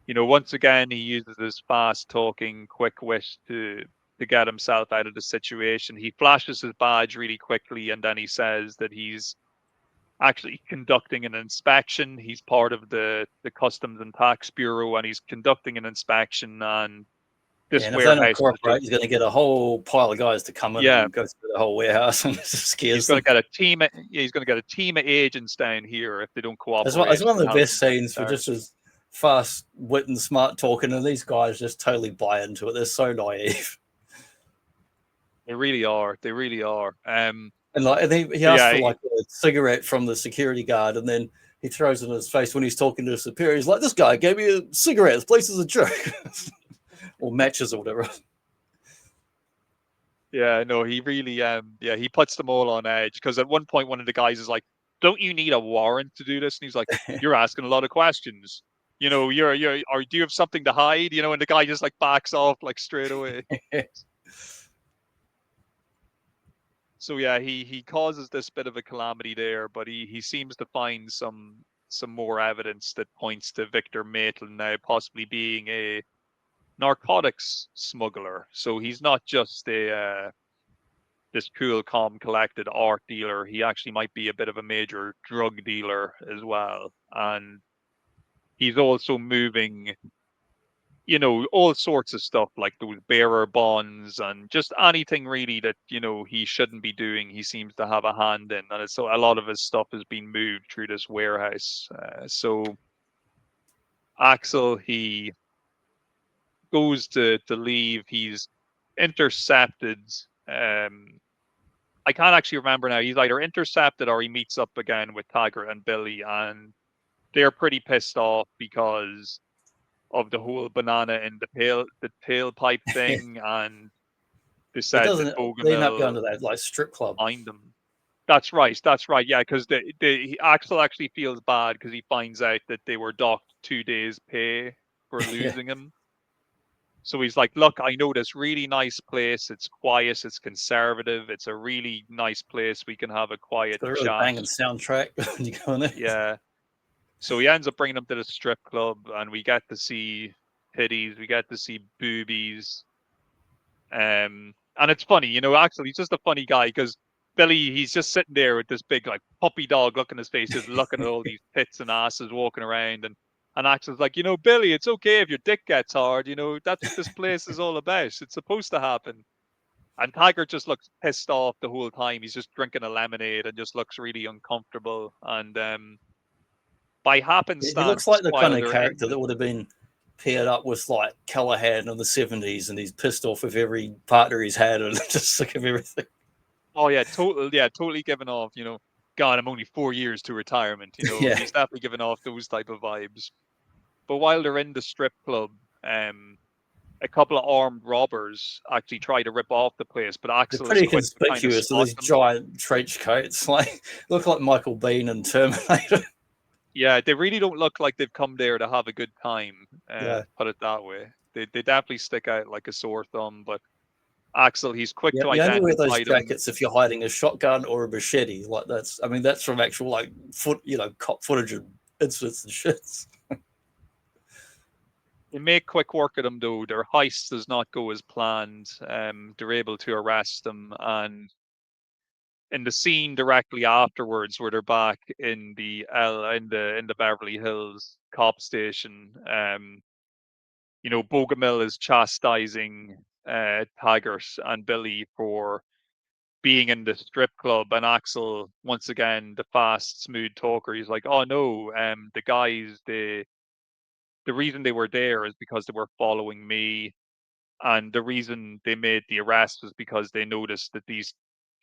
once again he uses his fast talking, quick wit to get himself out of the situation. He flashes his badge really quickly, and then he says that he's actually conducting an inspection. He's part of the Customs and Tax Bureau, and he's conducting an inspection on this And if they don't warehouse. cooperate, he's going to get a whole pile of guys to come in and go through the whole warehouse, and it just scares he's going to get a team. He's going to get a team of agents down here if they don't cooperate. It's one of the best scenes for just as fast wit and smart talking, and these guys just totally buy into it. They're so naive. They really are. And he asked for like a cigarette from the security guard, and then he throws it in his face when he's talking to a superior. He's like, "This guy gave me a cigarette. This place is a joke," or matches or whatever. Yeah, no, he really, he puts them all on edge, because at one point one of the guys is like, "Don't you need a warrant to do this?" And he's like, "You're asking a lot of questions. Or do you have something to hide?" And the guy just like backs off like straight away. So yeah, he causes this bit of a calamity there, but he seems to find some more evidence that points to Victor Maitland now possibly being a narcotics smuggler. So he's not just this cool, calm, collected art dealer. He actually might be a bit of a major drug dealer as well, and he's also moving all sorts of stuff, like those bearer bonds and just anything really that, he shouldn't be doing. He seems to have a hand in, and so a lot of his stuff has been moved through this warehouse. So Axel, he goes to leave. He's intercepted. I can't actually remember now. He's either intercepted or he meets up again with Taggart and Billy, and they're pretty pissed off because of the whole banana in the tailpipe thing, and they said that They end up going to that like strip club. Find them. That's right. Yeah, because Axel actually feels bad because he finds out that they were docked 2 days' pay for losing him. So he's like, "Look, I know this really nice place. It's quiet. It's conservative. It's a really nice place. We can have a quiet chat." Really banging soundtrack when you go in there. Yeah. So he ends up bringing them to the strip club, and we get to see titties, we get to see boobies. And it's funny, Axel, he's just a funny guy, because Billy, he's just sitting there with this big like puppy dog look in his face, just looking at all these tits and asses walking around, and Axel's like, Billy, it's okay if your dick gets hard, that's what this place is all about. It's supposed to happen. And Taggart just looks pissed off the whole time. He's just drinking a lemonade and just looks really uncomfortable. And by happenstance, he looks like the kind of character that would have been paired up with like Callahan in the 70s, and he's pissed off with every partner he's had and just sick of everything. Oh yeah, totally giving off, God, I'm only 4 years to retirement. He's definitely giving off those type of vibes. But while they're in the strip club, a couple of armed robbers actually try to rip off the place, but They're Axel is pretty quick to kind of conspicuous with spot these them. giant trench coats, like look like Michael Bean and Terminator. Yeah, they really don't look like they've come there to have a good time. Yeah. Put it that way. They definitely stick out like a sore thumb. But Axel, he's quick Yeah, to you only wear those identify them. jackets if you're hiding a shotgun or a machete. Like that's from actual like cop footage and incidents and shits. They make quick work of them though. Their heist does not go as planned. They're able to arrest them, and in the scene directly afterwards, where they're back in the Beverly Hills cop station, Bogomil is chastising Taggart and Billy for being in the strip club, and Axel, once again, the fast, smooth talker, he's like, "Oh no, the guys, the reason they were there is because they were following me, and the reason they made the arrest was because they noticed that these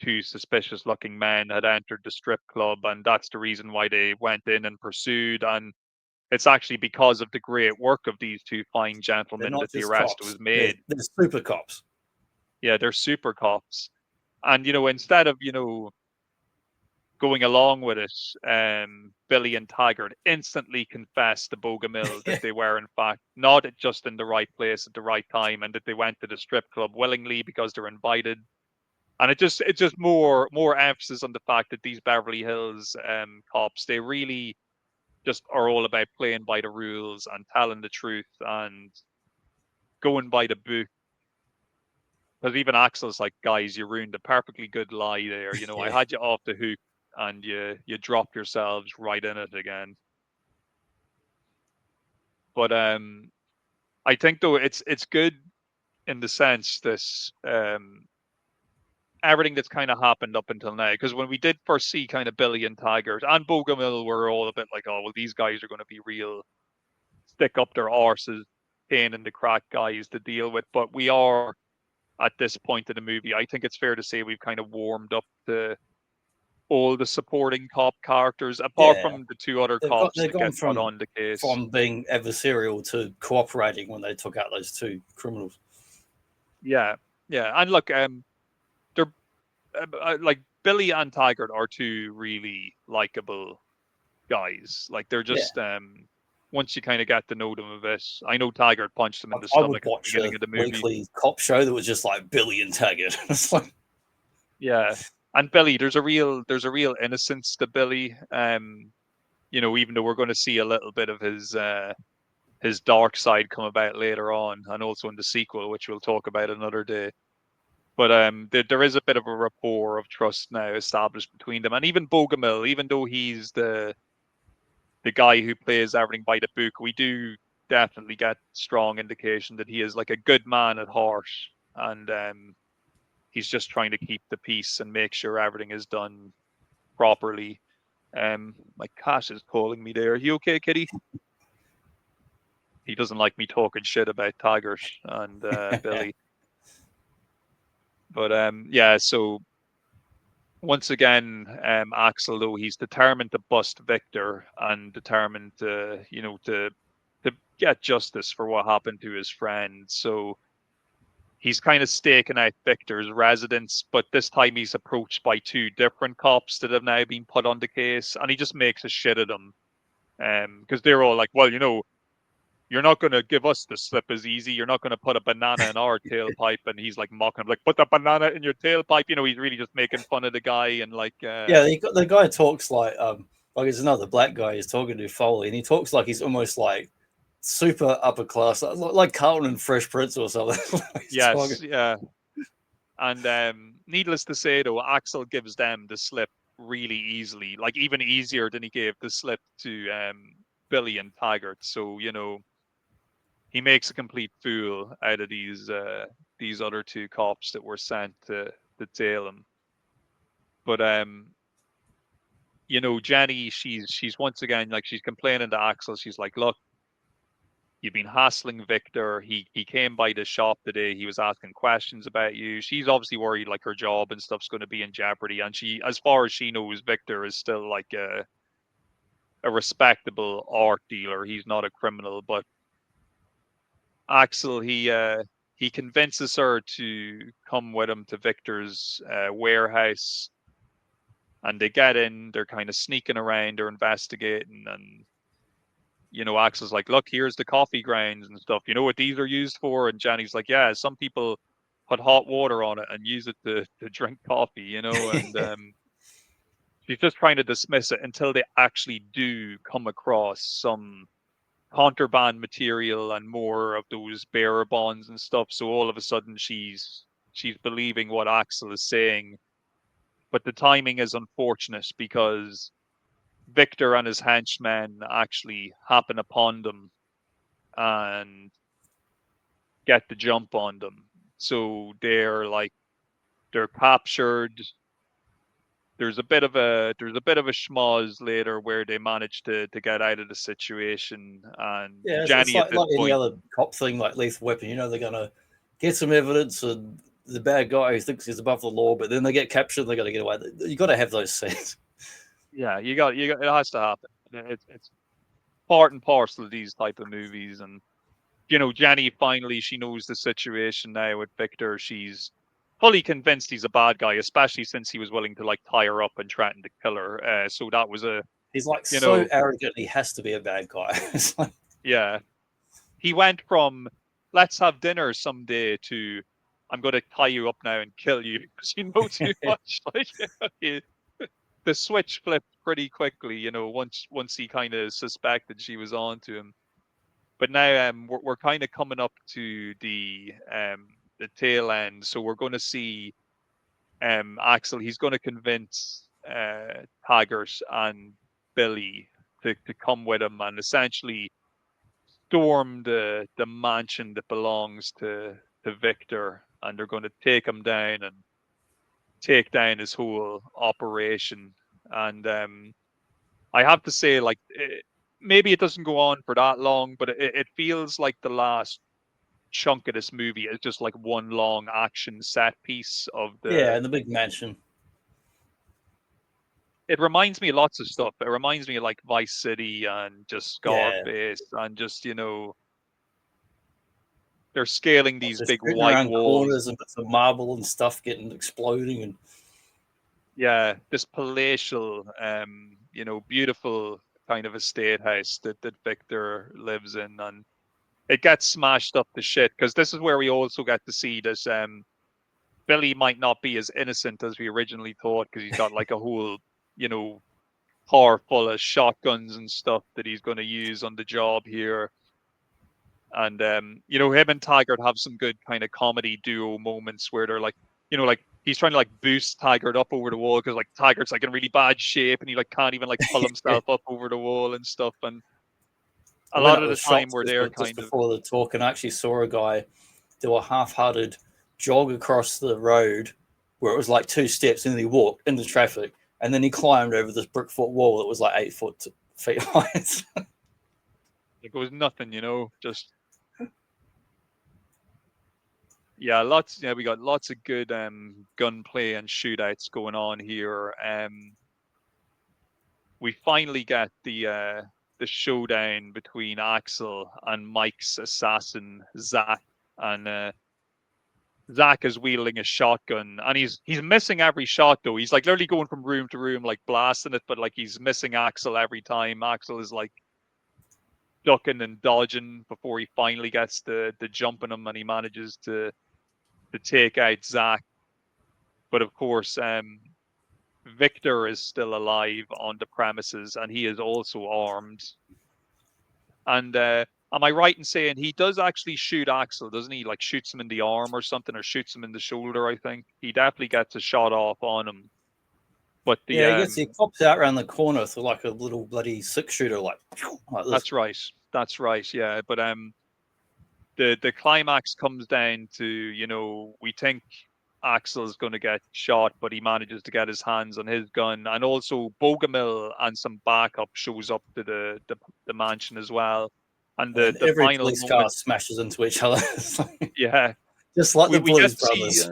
two suspicious-looking men had entered the strip club, and that's the reason why they went in and pursued, and it's actually because of the great work of these two fine They're gentlemen not that the just arrest cops. was made." They're super cops. Yeah, they're super cops. And, instead of, going along with it, Billy and Taggart instantly confessed to Bogomil that they were, in fact, not just in the right place at the right time, and that they went to the strip club willingly because they're invited. And it's just more emphasis on the fact that these Beverly Hills cops, they really just are all about playing by the rules and telling the truth and going by the book. Because even Axel's like, "Guys, you ruined a perfectly good lie there. I Yeah. had you off the hook, and you dropped yourselves right in it again." But I think though it's good in the sense this everything that's kind of happened up until now. Because when we did first see kind of Billy and Tigers and Bogomil, were all a bit like, "Oh well, these guys are going to be real stick up their arses, pain in the crack guys to deal with." But we are at this point in the movie, I think it's fair to say we've kind of warmed up to all the supporting cop characters, apart Yeah. from the two other They've cops that gone get put on the case. from being adversarial to cooperating when they took out those two criminals. Yeah, yeah, and look, they're like Billy and Taggart are two really likable guys. Like they're Yeah. just once you kind of get to know them a bit. I know Taggart punched him in the I would stomach at the watch beginning a of the movie. weekly cop show that was just like Billy and Taggart. It's like, Yeah, and Billy, there's a real innocence to Billy. Even though we're going to see a little bit of his dark side come about later on, and also in the sequel, which we'll talk about another day. But there is a bit of a rapport of trust now established between them, and even Bogomil, even though he's the guy who plays everything by the book, we do definitely get strong indication that he is like a good man at heart, and he's just trying to keep the peace and make sure everything is done properly. My cat is calling me there. Are you okay, Kitty? He doesn't like me talking shit about Taggart and Billy. But yeah, so once again, Axel, though, he's determined to bust Victor and determined to get justice for what happened to his friend. So he's kind of staking out Victor's residence, but this time he's approached by two different cops that have now been put on the case, and he just makes a shit of them. Because they're all like, "Well, you're not going to give us the slip as easy. You're not going to put a banana in our tailpipe." And he's like mocking him, like, "Put the banana in your tailpipe." He's really just making fun of the guy. And like, yeah, the guy talks like it's another black guy he's talking to, Foley, and he talks like he's almost like super upper class, like Carlton and Fresh Prince or something. yes, yeah. And needless to say, though, Axel gives them the slip really easily, like even easier than he gave the slip to Billy and Taggart. So he makes a complete fool out of these other two cops that were sent to tail him. But Jenny, she's once again, like, she's complaining to Axel. She's like, "Look, you've been hassling Victor. He came by the shop today. He was asking questions about you." She's obviously worried like her job and stuff's going to be in jeopardy. And she, as far as she knows, Victor is still like a respectable art dealer. He's not a criminal, but Axel, he convinces her to come with him to Victor's warehouse, and they get in. They're kind of sneaking around, they're investigating, and Axel's like, "Look, here's the coffee grounds and stuff. You know what these are used for?" And Johnny's like, "Yeah, some people put hot water on it and use it to drink coffee, and she's just trying to dismiss it until they actually do come across some contraband material and more of those bearer bonds and stuff. So all of a sudden she's believing what Axel is saying. But the timing is unfortunate because Victor and his henchmen actually happen upon them and get the jump on them. So they're captured. There's a bit of a schmoz later where they manage to get out of the situation, and Yeah, Johnny it's at like this any point, other cop thing, like Lethal Weapon. They're gonna get some evidence, and the bad guy who thinks he's above the law, but then they get captured. They got to get away. You got to have those scenes. yeah, you got it has to happen. It's part and parcel of these type of movies, and Jenny finally she knows the situation now with Victor. She's fully convinced he's a bad guy, especially since he was willing to tie her up and threaten to kill her. So that was He's so arrogant. He has to be a bad guy. Yeah, he went from let's have dinner someday to I'm going to tie you up now and kill you because you know too much. The switch flipped pretty quickly, once he kind of suspected she was on to him. But now we're kind of coming up to the tail end, so we're going to see Axel. He's going to convince Taggart and Billy to come with him and essentially storm the mansion that belongs to Victor, and they're going to take him down and take down his whole operation. And I have to say, maybe it doesn't go on for that long, but it feels like the last chunk of this movie is just like one long action set piece of the in the big mansion. It reminds me of lots of stuff. It reminds me of Vice City and just Scarface and just they're scaling these big white walls corners and bits of marble and stuff exploding, and this palatial beautiful kind of estate house that Victor lives in, and it gets smashed up to shit because this is where we also get to see this Billy might not be as innocent as we originally thought because he's got a whole car full of shotguns and stuff that he's going to use on the job here. And him and Taggart have some good kind of comedy duo moments where they're he's trying to boost Taggart up over the wall because Taggart's in really bad shape and he can't even pull himself up over the wall and stuff. And a lot of the time where they're just before the talk, and I actually saw a guy do a half-hearted jog across the road where it was 2 steps, and then he walked into traffic, and then he climbed over this brick foot wall that was 8 feet high. It was nothing, just we got lots of good gunplay and shootouts going on here. We finally get the showdown between Axel and Mike's assassin Zach, and Zach is wielding a shotgun, and he's missing every shot though. He's literally going from room to room blasting it, but he's missing Axel every time. Axel is ducking and dodging before he finally gets the jump on him, and he manages to take out Zach. But of course, Victor is still alive on the premises, and he is also armed. And am I right in saying he does actually shoot Axel, doesn't he? Shoots him in the arm or something, or shoots him in the shoulder, I think. He definitely gets a shot off on him. But he pops out around the corner through a little bloody 6-shooter, like this. That's right, yeah. But the climax comes down to, we think Axel's going to get shot, but he manages to get his hands on his gun. And also Bogomil and some backup shows up to the mansion as well. And the every final police moment, car smashes into each other. Yeah. Just like the Blues Brothers.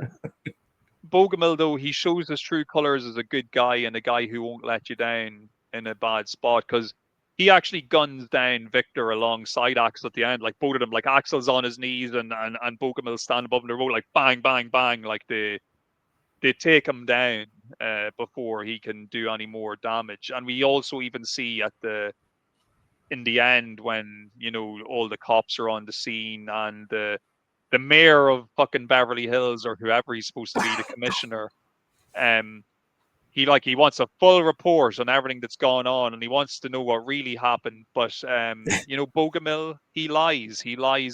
Bogomil, though, he shows his true colors as a good guy and a guy who won't let you down in a bad spot, because he actually guns down Victor alongside Axel at the end, like both of them, like Axel's on his knees and Bogomil's standing above him. They're both like bang, bang, bang, like they take him down before he can do any more damage. And we also even see in the end when, you know, all the cops are on the scene and the mayor of fucking Beverly Hills or whoever he's supposed to be, the commissioner, he wants a full report on everything that's gone on, and he wants to know what really happened. But you know, Bogomil, he lies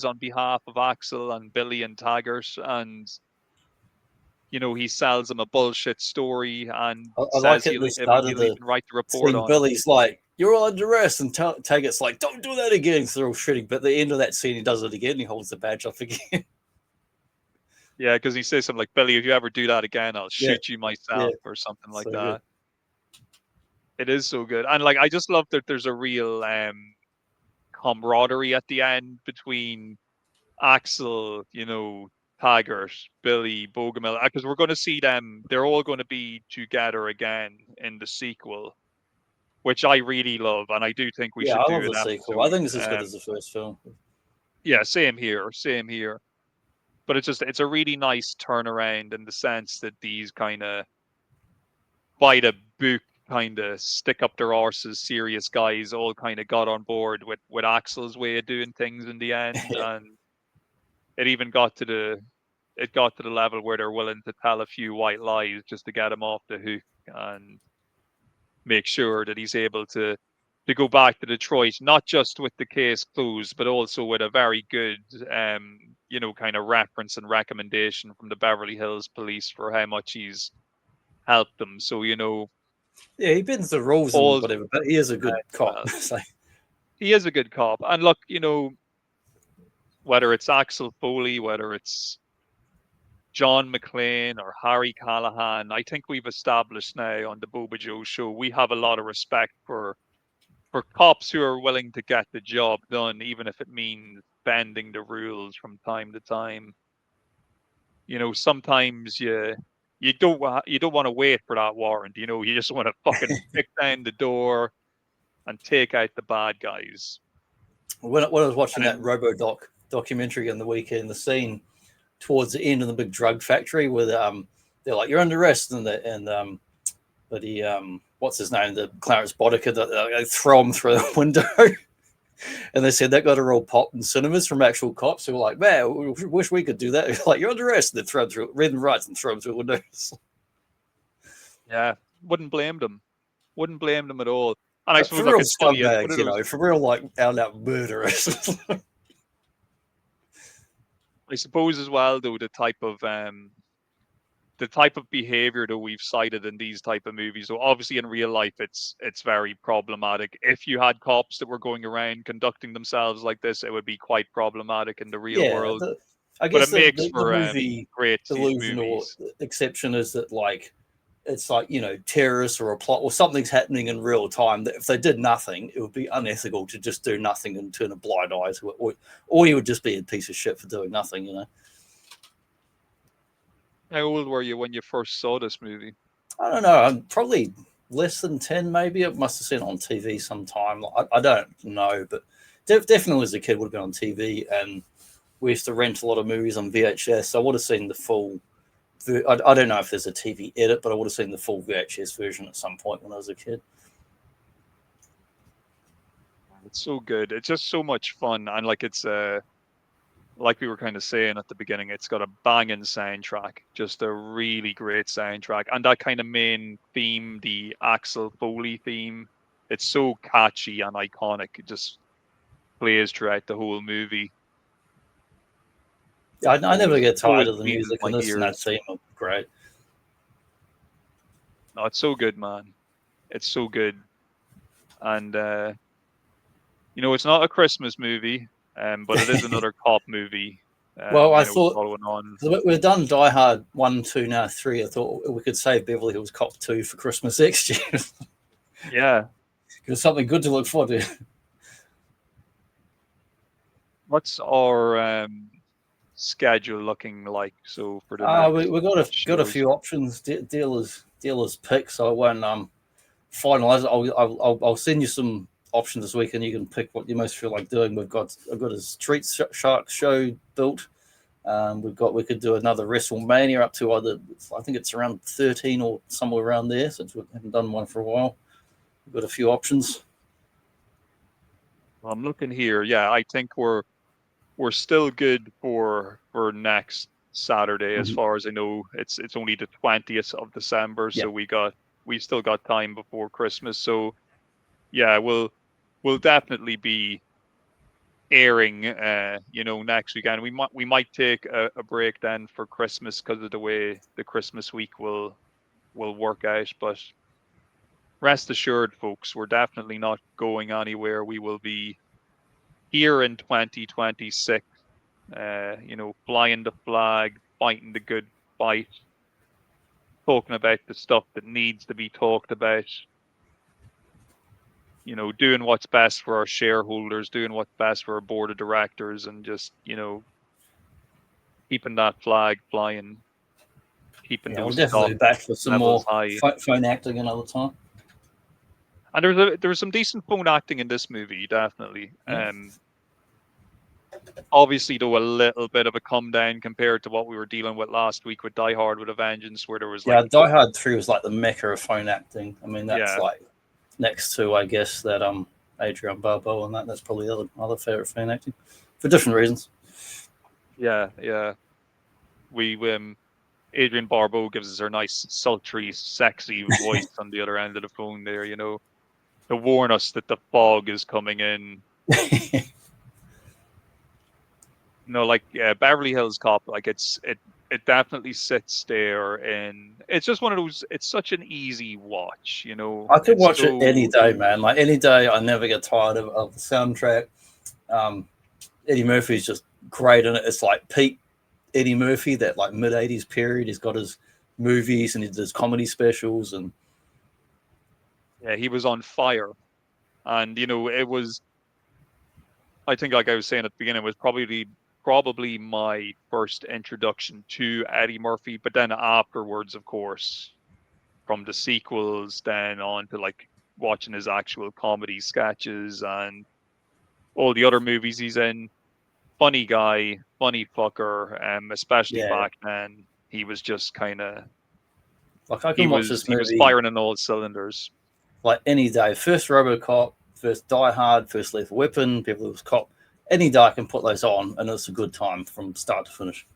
on behalf of Axel and Billy and Taggart, and you know, he sells him a bullshit story and I says like it. he'll They started even write the report on it. Billy's like, "You're all under arrest," and Taggart's like, "Don't do that again." So they're all shooting. But at the end of that scene, he does it again. And he holds the badge up again. Yeah, because he says something like, "Billy, if you ever do that again, I'll shoot you myself," or something like So that. good. It is so good. And like, I just love that there's a real camaraderie at the end between Axel, you know, Taggart, Billy, Bogomil, because we're going to see them. They're all going to be together again in the sequel, which I really love, and I do think we should I do love an the episode. sequel. I think it's as good as the first film. Yeah, same here. But it's a really nice turnaround in the sense that these kind of by the book, kind of stick up their arses, serious guys all kind of got on board with Axel's way of doing things in the end, and it even got to the level where they're willing to tell a few white lies just to get him off the hook and make sure that he's able to go back to Detroit, not just with the case closed, but also with a very good, you know, kind of reference and recommendation from the Beverly Hills Police for how much he's helped them. So, you know, yeah, he bends the rules and whatever, but he is a good cop. So. He is a good cop. And look, you know, whether it's Axel Foley, whether it's John McClane or Harry Callahan, I think we've established now on the Boba Joe show, we have a lot of respect for cops who are willing to get the job done, even if it means bending the rules from time to time. You know, sometimes you don't want to wait for that warrant. You know, you just want to fucking kick down the door and take out the bad guys. When I was watching that RoboDoc documentary on the weekend, the scene towards the end of the big drug factory where they're like, "You're under arrest," but he what's his name, the Clarence Boddicker, they throw him through the window. And they said that got a real pop in cinemas from actual cops who were like, "Man, we wish we could do that." Like, "You're under arrest," and they throw him through red and rights and throw him through windows. Yeah, wouldn't blame them at all. And I suppose for real scumbags, you know, for real like out murderers. I suppose as well, though, the type of behavior that we've cited in these type of movies. So obviously in real life, it's very problematic. If you had cops that were going around conducting themselves like this, it would be quite problematic in the real world. I guess but it makes for the movie great delusion movies. Or exception is that like it's like, you know, terrorists or a plot or something's happening in real time that if they did nothing, it would be unethical to just do nothing and turn a blind eye to it, or you would just be a piece of shit for doing nothing, you know. How old were you when you first saw this movie? I don't know. I'm probably less than 10, maybe. I must have seen it on TV sometime. I don't know, but definitely as a kid would have been on TV, and we used to rent a lot of movies on VHS. So I would have seen the full. I don't know if there's a TV edit, but I would have seen the full VHS version at some point when I was a kid. It's so good. It's just so much fun, and like it's like we were kind of saying at the beginning, it's got a banging soundtrack, just a really great soundtrack. And that kind of main theme, the Axel Foley theme, it's so catchy and iconic. It just plays throughout the whole movie. Yeah, I never get tired of the music, and this and that theme are great. No, it's so good, man. It's so good. And, you know, it's not a Christmas movie. But it is another cop movie. Well, I thought we've done Die Hard 1, 2, now 3. I thought we could save Beverly Hills Cop 2 for Christmas next year. Yeah, because something good to look forward to. What's our schedule looking like? So for the we got a few options. Dealers pick, so I won't finalize it. I'll send you some options this weekend. You can pick what you most feel like doing. I've got a Street Shark show built. We could do another WrestleMania up to I think it's around 13 or somewhere around there, since we haven't done one for a while. We've got a few options. I'm looking here. Yeah, I think we're still good for next Saturday, as far as I know. It's only the 20th of December, so we still got time before Christmas. So yeah, we'll definitely be airing next weekend. We might take a break then for Christmas because of the way the Christmas week will work out, but rest assured, folks, we're definitely not going anywhere. We will be here in 2026, flying the flag, fighting the good fight, talking about the stuff that needs to be talked about, doing what's best for our shareholders, doing what's best for our board of directors, and just, keeping that flag flying, keeping those we'll definitely back for some more phone acting another time. And there was some decent phone acting in this movie, definitely. Obviously, though, a little bit of a come down compared to what we were dealing with last week with Die Hard with a Vengeance, where there was Die Hard 3 was like the mecca of phone acting. I mean, that's like next to, I guess, that Adrian Barbeau, and that's probably the other favorite phone acting for different reasons. Yeah. We Adrian Barbeau gives us her nice, sultry, sexy voice on the other end of the phone there, to warn us that the fog is coming in. Beverly Hills Cop, it definitely sits there, and it's just one of those. It's such an easy watch, I could watch it any day, man. Like any day, I never get tired of the soundtrack. Eddie Murphy's just great in it. It's like Pete Eddie Murphy, that like mid '80s period. He's got his movies and he does comedy specials, and he was on fire. And it was, I think, like I was saying at the beginning, it was probably my first introduction to Eddie Murphy. But then afterwards, of course, from the sequels, then on to watching his actual comedy sketches and all the other movies he's in. Funny guy, funny fucker, especially back then. He was just kind of I can watch this movie. He was firing on all cylinders. Like any day. First RoboCop, first Die Hard, first Lethal Weapon, Beverly Hills Cop. Any day I can put those on, and it's a good time from start to finish.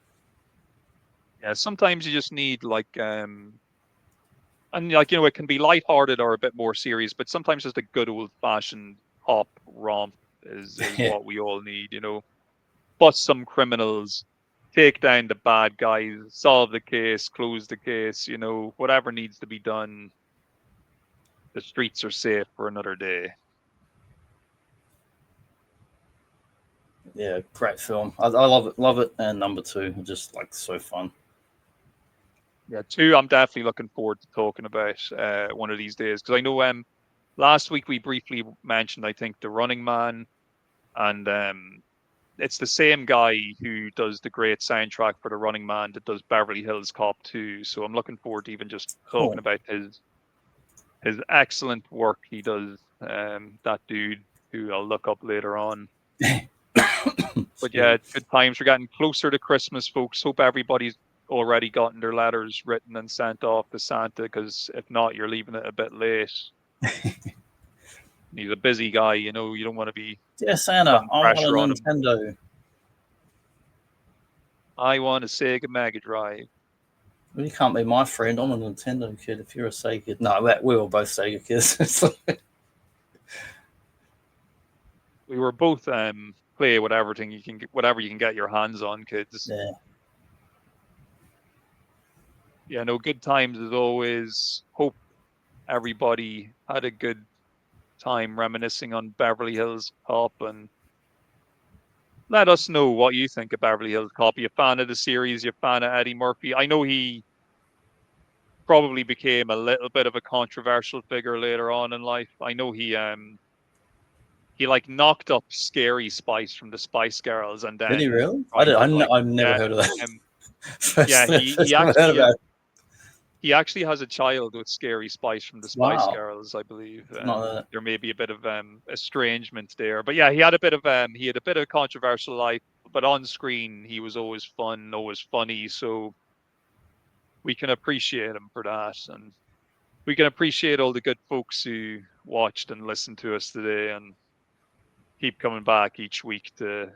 Yeah, sometimes you just need and it can be lighthearted or a bit more serious, but sometimes just a good old-fashioned pop romp is what we all need, Bust some criminals, take down the bad guys, solve the case, close the case, whatever needs to be done. The streets are safe for another day. Yeah, great film. I love it. And number 2, just so fun. Yeah, 2, I'm definitely looking forward to talking about one of these days, because I know last week we briefly mentioned, I think, The Running Man, and it's the same guy who does the great soundtrack for The Running Man that does Beverly Hills Cop 2. So I'm looking forward to even just talking about his excellent work he does. That dude who I'll look up later on. But yeah, good times. We're getting closer to Christmas, folks. Hope everybody's already gotten their letters written and sent off to Santa, because if not, you're leaving it a bit late. He's a busy guy, you don't want to be. Yeah, Santa, I want a Nintendo. I want a Sega Mega Drive. Well, you can't be my friend. I'm a Nintendo kid. If you're a Sega kid, no, we were both Sega kids. We were both play whatever you can get your hands on, kids. Yeah, no, good times as always. Hope everybody had a good time reminiscing on Beverly Hills Cop, and let us know what you think of Beverly Hills Cop. You a fan of the series? You a fan of Eddie Murphy? I know he probably became a little bit of a controversial figure later on in life. I know he knocked up Scary Spice from the Spice Girls, and then did he really? I've never heard of that. Yeah, he actually. He actually has a child with Scary Spice from the Spice Wow. Girls, I believe. Not There may be a bit of estrangement there, but yeah, he had a bit of controversial life, but on screen he was always fun, always funny. So we can appreciate him for that, and we can appreciate all the good folks who watched and listened to us today, and keep coming back each week to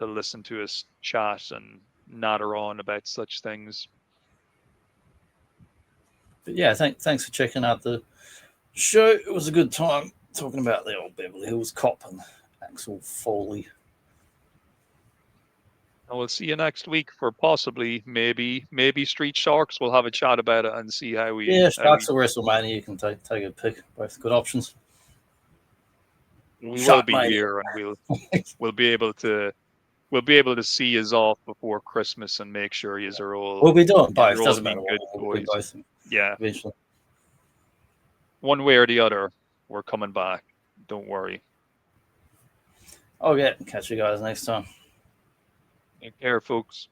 listen to us chat and natter on about such things. But yeah, thanks for checking out the show. It was a good time talking about the old Beverly Hills Cop and Axel Foley. And we'll see you next week for possibly, maybe Street Sharks. We'll have a chat about it and see how we. Yeah, Sharks or WrestleMania. You can take a pick. Both good options. We will be here, and we'll be able to see yous off before Christmas and make sure yous are all. We'll be doing both. all Doesn't being matter good what. We'll do boys. both. Yeah, Eventually. one way or the other, we're coming back. Don't worry. Okay, catch you guys next time. Take care, folks.